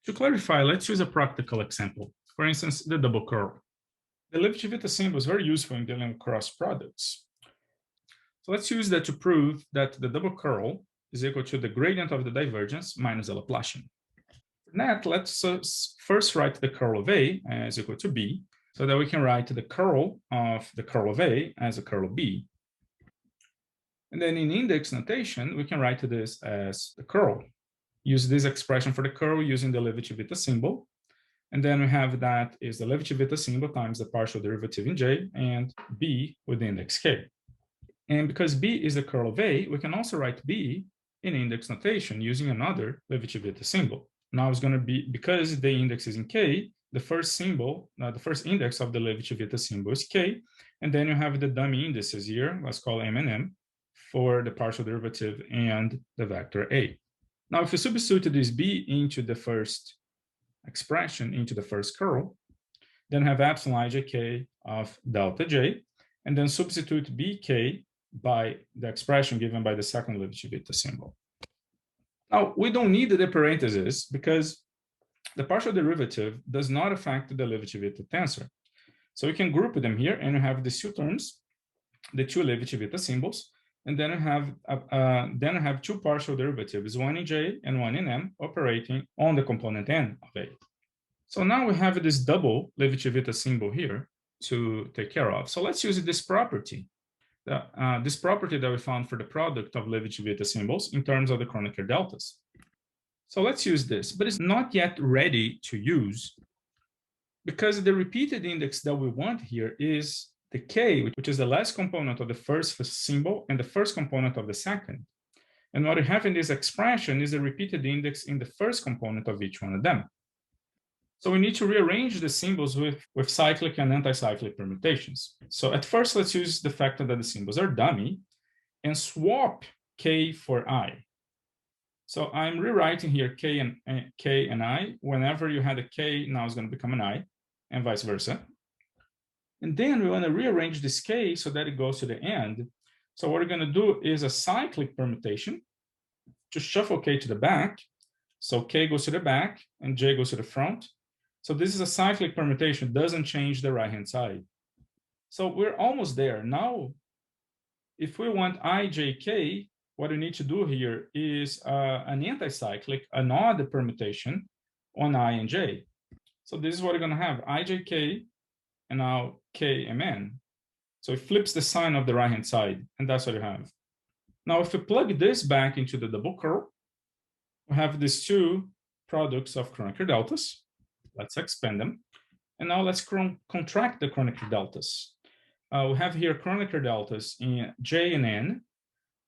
To clarify, let's use a practical example. For instance, the double curl. The Levy-Civita symbol is very useful in dealing with cross products. So let's use that to prove that the double curl is equal to the gradient of the divergence minus the Laplacian. For that, let's first write the curl of A as equal to B, so that we can write the curl of A as a curl of B. And then in index notation, we can write this as the curl. Use this expression for the curl using the Levi-Civita symbol. And then we have that is the Levi-Civita symbol times the partial derivative in J and B with the index K. And because B is the curl of A, we can also write B in index notation using another Levi-Civita symbol. Now it's going to be, because the index is in K, the first symbol, the first index of the Levi-Civita symbol is K. And then you have the dummy indices here, let's call M and M, for the partial derivative and the vector A. Now, if you substitute this B into the first expression, into the first curl, then have epsilon ijk of delta J, and then substitute BK by the expression given by the second Levi-Civita symbol. Now, we don't need the parentheses because the partial derivative does not affect the Levi-Civita tensor. So we can group them here, and you have the two terms, the two Levi-Civita symbols, and then I have two partial derivatives, one in J and one in M, operating on the component N of A. So now we have this double Levi-Civita symbol here to take care of. So let's use this property. This property that we found for the product of Levi-Civita symbols in terms of the Kronecker deltas. So let's use this, but it's not yet ready to use because the repeated index that we want here is the K, which is the last component of the first symbol and the first component of the second. And what we have in this expression is the repeated index in the first component of each one of them. So we need to rearrange the symbols with cyclic and anti-cyclic permutations. So at first, let's use the fact that the symbols are dummy and swap K for I. So I'm rewriting here K and I. Whenever you had a K, now it's going to become an I, and vice versa. And then we want to rearrange this K so that it goes to the end. So what we're going to do is a cyclic permutation to shuffle K to the back. So K goes to the back and J goes to the front. So this is a cyclic permutation, doesn't change the right-hand side. So we're almost there. Now, if we want IJK, what we need to do here is an anti-cyclic, an odd permutation on I and J. So this is what we're going to have, IJK and now KMN. So it flips the sign of the right-hand side, and that's what you have. Now, if we plug this back into the double curl, we have these two products of Kronecker deltas. Let's expand them. And now let's contract the Kronecker deltas. We have here Kronecker deltas in J and N.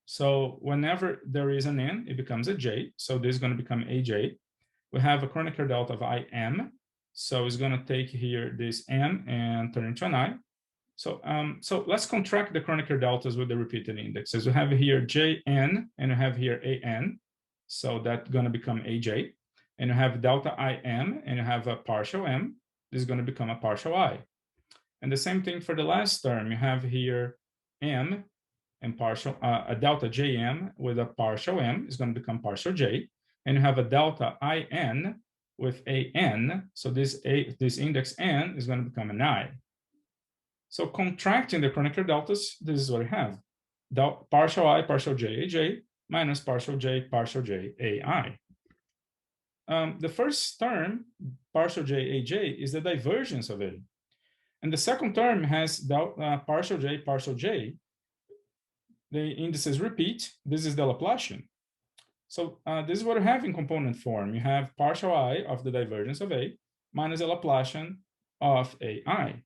So whenever there is an N, it becomes a J. So this is going to become AJ. We have a Kronecker delta of IM. So it's going to take here this M and turn into an I. So let's contract the Kronecker deltas with the repeated indexes. We have here JN and we have here AN. So that's going to become AJ. And you have delta IM and you have a partial M. This is going to become a partial I. And the same thing for the last term. You have here M and partial, a delta JM with a partial M is going to become partial J. And you have a delta IN with AN. So this index N is going to become an I. So contracting the Kronecker deltas, this is what we have. Partial I, partial J, AJ, minus partial J, AI. The first term, partial J, AJ, is the divergence of A. And the second term has partial J. The indices repeat. This is the Laplacian. So this is what you have in component form. You have partial I of the divergence of A minus the Laplacian of AI.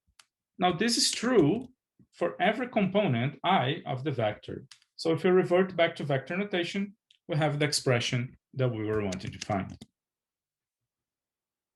Now, this is true for every component I of the vector. So if we revert back to vector notation, we have the expression that we were wanting to find.